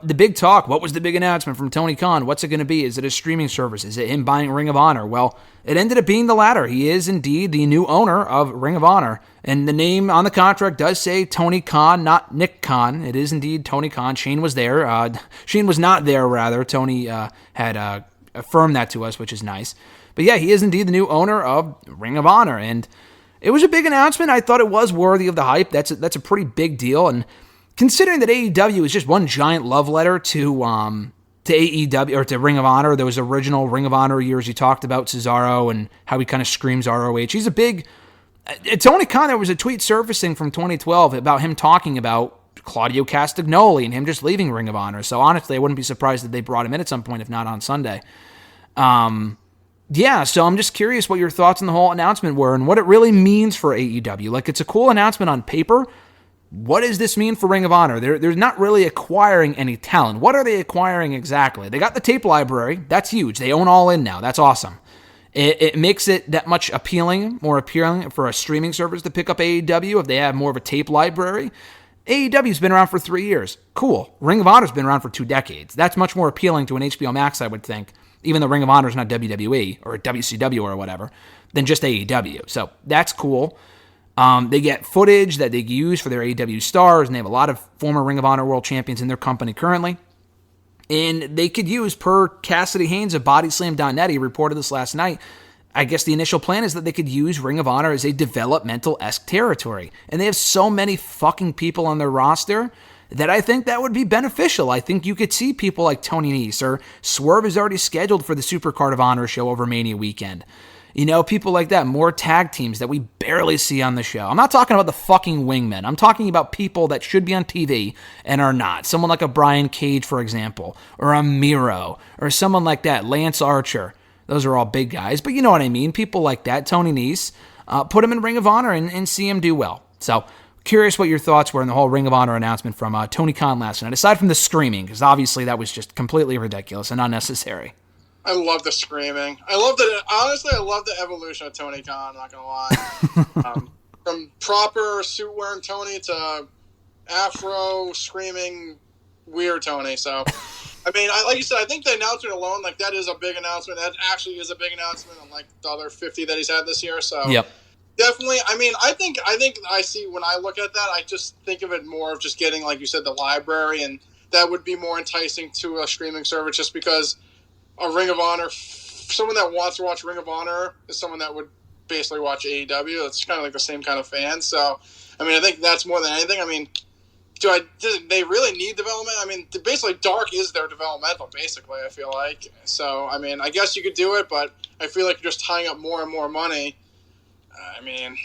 the big talk, what was the big announcement from Tony Khan? What's it going to be? Is it a streaming service? Is it him buying Ring of Honor? Well, it ended up being the latter. He is indeed the new owner of Ring of Honor. And the name on the contract does say Tony Khan, not Nick Khan. It is indeed Tony Khan. Shane was there. Shane was not there, rather. Tony had affirmed that to us, which is nice. But yeah, he is indeed the new owner of Ring of Honor. And it was a big announcement. I thought it was worthy of the hype. That's a pretty big deal. And considering that AEW is just one giant love letter to AEW or to Ring of Honor, those original Ring of Honor years you talked about, Cesaro and how he kind of screams ROH. He's a big... Tony Khan, there was a tweet surfacing from 2012 about him talking about Claudio Castagnoli and him just leaving Ring of Honor. So honestly, I wouldn't be surprised if they brought him in at some point, if not on Sunday. Yeah, so I'm just curious what your thoughts on the whole announcement were and what it really means for AEW. Like, it's a cool announcement on paper. What does this mean for Ring of Honor? They're not really acquiring any talent. What are they acquiring exactly? They got the tape library. That's huge. They own All In now. That's awesome. It makes it that much more appealing for a streaming service to pick up AEW if they have more of a tape library. AEW's been around for 3 years. Cool. Ring of Honor's been around for 2 decades. That's much more appealing to an HBO Max, I would think, even though Ring of Honor's not WWE or WCW or whatever, than just AEW. So that's cool. They get footage that they use for their AEW stars, and they have a lot of former Ring of Honor World Champions in their company currently. And they could use, per Cassidy Haynes of BodySlam.net, he reported this last night, I guess the initial plan is that they could use Ring of Honor as a developmental-esque territory. And they have so many fucking people on their roster that I think that would be beneficial. I think you could see people like Tony Nese, or Swerve is already scheduled for the Supercard of Honor show over Mania weekend. You know, people like that, more tag teams that we barely see on the show. I'm not talking about the fucking wingmen. I'm talking about people that should be on TV and are not. Someone like a Brian Cage, for example, or a Miro, or someone like that, Lance Archer. Those are all big guys, but you know what I mean. People like that, Tony Nese, put him in Ring of Honor and see him do well. So, curious what your thoughts were in the whole Ring of Honor announcement from Tony Khan last night, aside from the screaming, because obviously that was just completely ridiculous and unnecessary. I love the screaming. Honestly, I love the evolution of Tony Khan, I'm not going to lie. From proper suit-wearing Tony to afro, screaming, weird Tony. So, I mean, like you said, I think the announcement alone, like, that is a big announcement. That actually is a big announcement, unlike the other 50 that he's had this year. So, yep. Definitely. I mean, I think I see, when I look at that, I just think of it more of just getting, like you said, the library, and that would be more enticing to a streaming service just because a Ring of Honor, someone that wants to watch Ring of Honor is someone that would basically watch AEW. It's kind of like the same kind of fan. So, I mean, I think that's more than anything. I mean, do they really need development? I mean, basically, Dark is their developmental, basically, I feel like. So, I mean, I guess you could do it, but I feel like you're just tying up more and more money. I mean,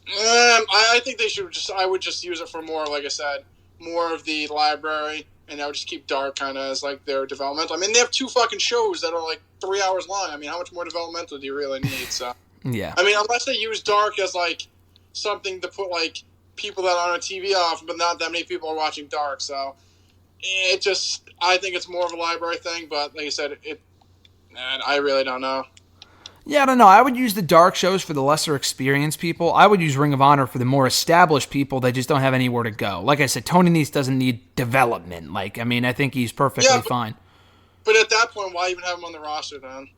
I think they should I would just use it for more, like I said, more of the library. And I would just keep Dark kind of as, like, their developmental. I mean, they have 2 fucking shows that are, like, 3 hours long. I mean, how much more developmental do you really need? So, yeah. I mean, unless they use Dark as, like, something to put, like, people that are on TV off, but not that many people are watching Dark. So, I think it's more of a library thing. But, like I said, I really don't know. Yeah, I don't know. I would use the Dark shows for the lesser experienced people. I would use Ring of Honor for the more established people that just don't have anywhere to go. Like I said, Tony Nese doesn't need development. Like, I mean, I think he's perfectly fine. But at that point, why even have him on the roster then?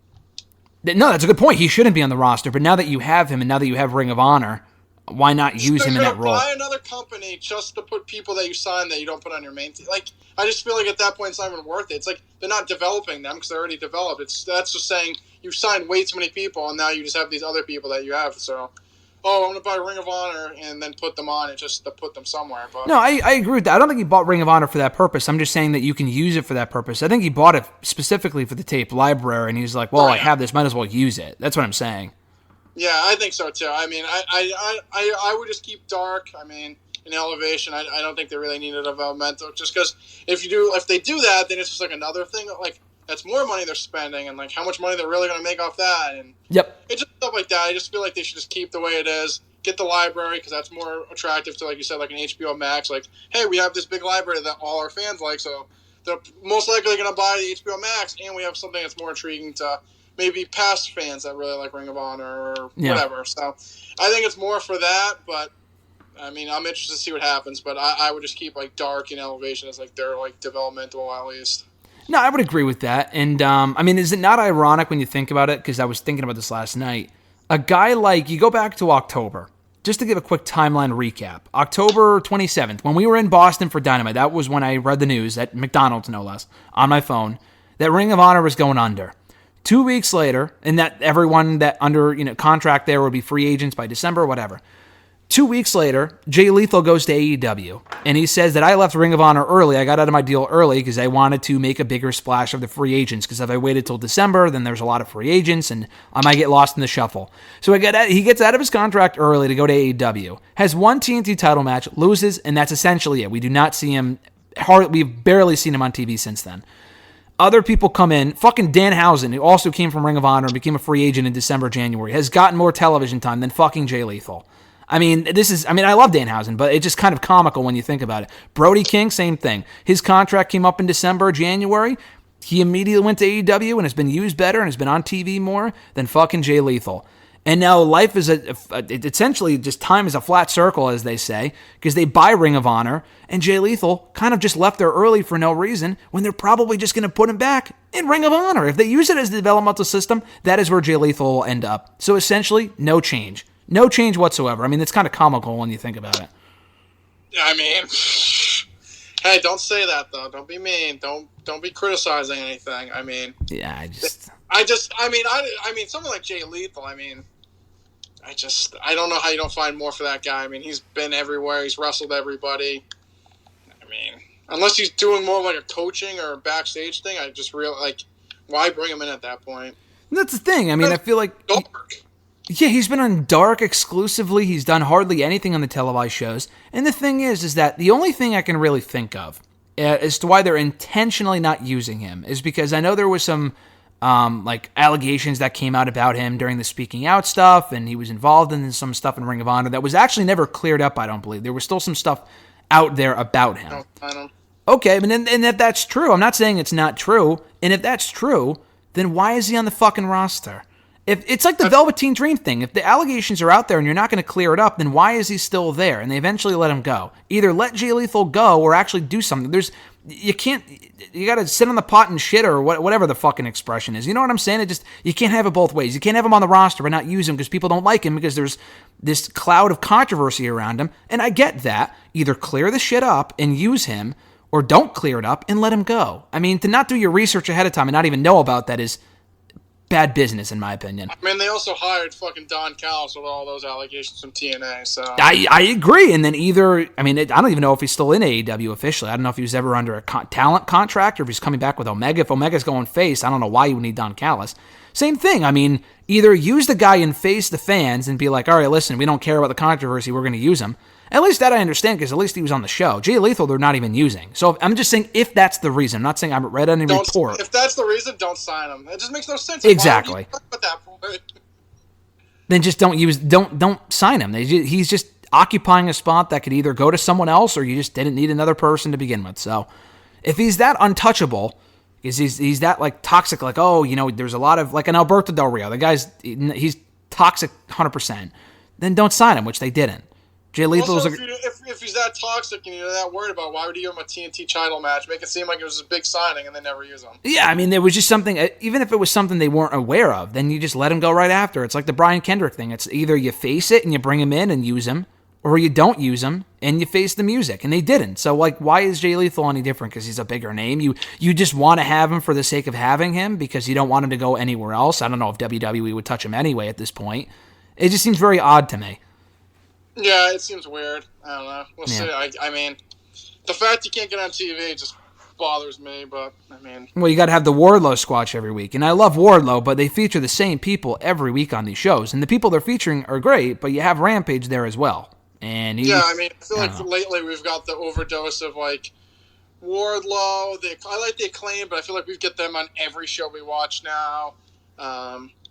No, that's a good point. He shouldn't be on the roster. But now that you have him and now that you have Ring of Honor, why not use him in that role? Buy another company just to put people that you sign that you don't put on your main team. Like, I just feel like at that point it's not even worth it. It's like they're not developing them because they're already developed. That's just saying you signed way too many people and now you just have these other people that you have. So, I'm going to buy Ring of Honor and then put them on it just to put them somewhere. But no, I agree with that. I don't think he bought Ring of Honor for that purpose. I'm just saying that you can use it for that purpose. I think he bought it specifically for the tape library, and he's like, well, I have this, might as well use it. That's what I'm saying. Yeah, I think so too. I mean, I would just keep Dark. I mean, in Elevation, I don't think they really need a developmental. Just because if they do that, then it's just like another thing. Like, that's more money they're spending, and like how much money they're really going to make off that. And it's just stuff like that. I just feel like they should just keep the way it is. Get the library because that's more attractive to, like you said, like an HBO Max. Like, hey, we have this big library that all our fans like, so they're most likely going to buy the HBO Max, and we have something that's more intriguing to maybe past fans that really like Ring of Honor or whatever. So I think it's more for that, but I mean, I'm interested to see what happens, but I would just keep like Dark and Elevation as like their like developmental at least. No, I would agree with that. And I mean, is it not ironic when you think about it? Because I was thinking about this last night. A guy like, you go back to October, just to give a quick timeline recap. October 27th, when we were in Boston for Dynamite, that was when I read the news at McDonald's, no less, on my phone, that Ring of Honor was going under. 2 weeks later, and that everyone that under contract there would be free agents by December, whatever. 2 weeks later, Jay Lethal goes to AEW, and he says that I left Ring of Honor early. I got out of my deal early because I wanted to make a bigger splash of the free agents, because if I waited till December, then there's a lot of free agents, and I might get lost in the shuffle. So he gets out of his contract early to go to AEW, has one TNT title match, loses, and that's essentially it. We do not see him, we've barely seen him on TV since then. Other people come in. Fucking Danhausen, who also came from Ring of Honor and became a free agent in December, January, has gotten more television time than fucking Jay Lethal. I love Danhausen, but it's just kind of comical when you think about it. Brody King, same thing. His contract came up in December, January. He immediately went to AEW and has been used better and has been on TV more than fucking Jay Lethal. And now life is essentially just time is a flat circle, as they say, because they buy Ring of Honor, and Jay Lethal kind of just left there early for no reason when they're probably just going to put him back in Ring of Honor. If they use it as the developmental system, that is where Jay Lethal will end up. So essentially, no change. No change whatsoever. I mean, it's kind of comical when you think about it. I mean, hey, don't say that though. Don't be mean. Don't be criticizing anything. I mean, yeah, I mean, someone like Jay Lethal. I mean, I don't know how you don't find more for that guy. I mean, he's been everywhere. He's wrestled everybody. I mean, unless he's doing more like a coaching or a backstage thing, I just why bring him in at that point? That's the thing. I mean, I feel like Dark. Yeah, he's been on Dark exclusively. He's done hardly anything on the televised shows. And the thing is that the only thing I can really think of as to why they're intentionally not using him is because I know there was some allegations that came out about him during the speaking out stuff, and he was involved in some stuff in Ring of Honor that was actually never cleared up, I don't believe. There was still some stuff out there about him. No, I don't. Okay, and if that's true, I'm not saying it's not true, and if that's true, then why is he on the fucking roster? If it's like the Velveteen Dream thing. If the allegations are out there and you're not going to clear it up, then why is he still there? And they eventually let him go. Either let Jay Lethal go or actually do something. You got to sit on the pot and shit or whatever the fucking expression is. You know what I'm saying? You can't have it both ways. You can't have him on the roster but not use him because people don't like him because there's this cloud of controversy around him. And I get that. Either clear the shit up and use him or don't clear it up and let him go. I mean, to not do your research ahead of time and not even know about that is bad business, in my opinion. I mean, they also hired fucking Don Callis with all those allegations from TNA, so... I agree, and then I don't even know if he's still in AEW officially. I don't know if he was ever under a talent contract or if he's coming back with Omega. If Omega's going face, I don't know why you would need Don Callis. Same thing. I mean, either use the guy and face the fans and be like, all right, listen, we don't care about the controversy, we're going to use him. At least that I understand, because at least he was on the show. Jay Lethal, they're not even using. So I'm just saying if that's the reason. I'm not saying I haven't read any report. If that's the reason, don't sign him. It just makes no sense. Exactly. At that point? Then just don't sign him. He's just occupying a spot that could either go to someone else or you just didn't need another person to begin with. So if he's that untouchable, because he's that like toxic, like, there's a lot of like an Alberto Del Rio. The guy's he's toxic 100%. Then don't sign him, which they didn't. Jay Lethal also, if he's that toxic and you're that worried about, why would you give him a TNT title match? Make it seem like it was a big signing and they never use him. Yeah, I mean, there was just something, even if it was something they weren't aware of, then you just let him go right after. It's like the Brian Kendrick thing. It's either you face it and you bring him in and use him, or you don't use him and you face the music. And they didn't. So, like, why is Jay Lethal any different? Because he's a bigger name? You just want to have him for the sake of having him because you don't want him to go anywhere else. I don't know if WWE would touch him anyway at this point. It just seems very odd to me. Yeah, it seems weird. I don't know. We'll see. I mean, the fact you can't get on TV just bothers me, but, I mean... Well, you got to have the Wardlow squash every week. And I love Wardlow, but they feature the same people every week on these shows. And the people they're featuring are great, but you have Rampage there as well. And I mean, I feel like lately we've got the overdose of, like, Wardlow. I like the Acclaim, but I feel like we get them on every show we watch now.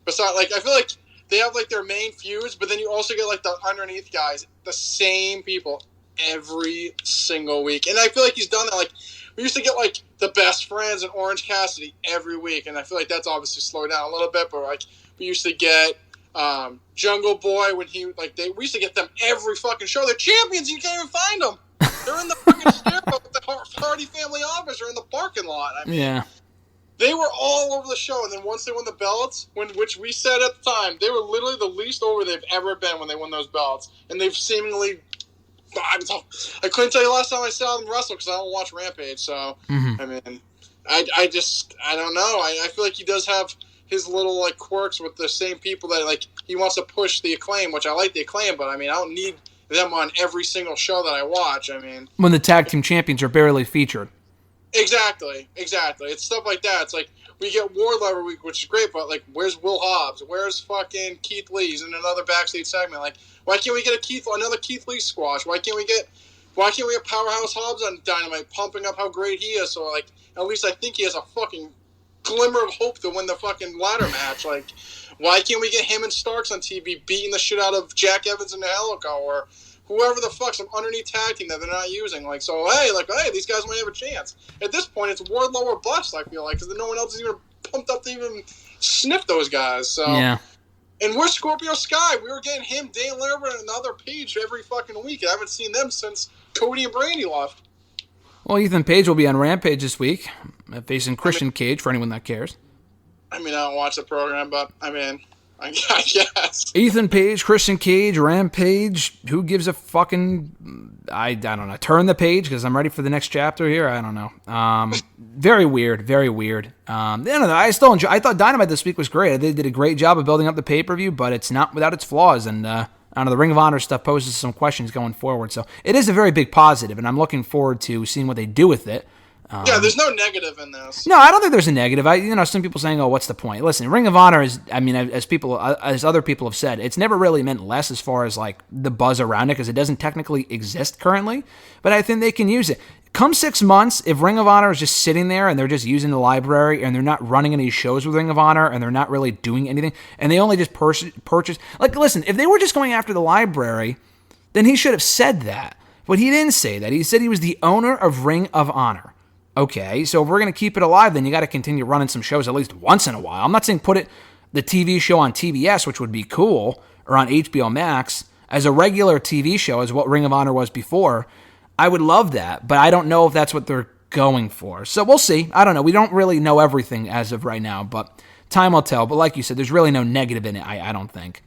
Besides, like, I feel like they have, like, their main feuds, but then you also get, like, the underneath guys, the same people every single week. And I feel like he's done that. Like, we used to get, like, the Best Friends and Orange Cassidy every week, and I feel like that's obviously slowed down a little bit, but, like, we used to get Jungle Boy, when we used to get them every fucking show. They're champions. You can't even find them. They're in the fucking stairwell with the Hardy family office or in the parking lot. I mean, yeah. They were all over the show, and then once they won the belts, which we said at the time, they were literally the least over they've ever been when they won those belts. And they've seemingly... I couldn't tell you last time I saw them wrestle because I don't watch Rampage, so... I mean, I don't know. I feel like he does have his little, like, quirks with the same people that, like, he wants to push the Acclaim, which I like the Acclaim, but, I mean, I don't need them on every single show that I watch. I mean... When the tag team champions are barely featured. Exactly. It's stuff like that. It's like, we get Wardlow every week, which is great, but, like, where's Will Hobbs? Where's fucking Keith Lee? He's in another backstage segment. Like, why can't we get another Keith Lee squash? Why can't we get Powerhouse Hobbs on Dynamite pumping up how great he is? So, like, at least I think he has a fucking glimmer of hope to win the fucking ladder match. Like, why can't we get him and Starks on TV beating the shit out of Jack Evans and Angelico or whoever the fuck, some underneath tag team that they're not using? Like, so, hey, these guys might have a chance. At this point, it's Wardlow or bust, I feel like, because no one else is even pumped up to even sniff those guys. So, yeah. And we're Scorpio Sky. We were getting him, Dan Lambert, and another Page every fucking week. I haven't seen them since Cody and Brandi left. Well, Ethan Page will be on Rampage this week, facing Christian Cage, for anyone that cares. I mean, I don't watch the program, but, I mean, I guess. Ethan Page, Christian Cage, Rampage. Who gives a fucking... I don't know. Turn the page, because I'm ready for the next chapter here. I don't know. Very weird. Very weird. I don't know. I still enjoy... I thought Dynamite this week was great. They did a great job of building up the pay-per-view, but it's not without its flaws, and... I don't know, the Ring of Honor stuff poses some questions going forward. So it is a very big positive, and I'm looking forward to seeing what they do with it. Yeah, there's no negative in this. No, I don't think there's a negative. Some people saying, "Oh, what's the point?" Listen, Ring of Honor is, I mean, as other people have said, it's never really meant less as far as like the buzz around it because it doesn't technically exist currently. But I think they can use it. Come 6 months, if Ring of Honor is just sitting there and they're just using the library and they're not running any shows with Ring of Honor and they're not really doing anything and they only just purchase, like, listen, if they were just going after the library, then he should have said that. But he didn't say that. He said he was the owner of Ring of Honor. Okay, so if we're going to keep it alive, then you got to continue running some shows at least once in a while. I'm not saying put the TV show on TBS, which would be cool, or on HBO Max, as a regular TV show, as what Ring of Honor was before. I would love that, but I don't know if that's what they're going for. So we'll see. I don't know. We don't really know everything as of right now, but time will tell. But like you said, there's really no negative in it, I don't think.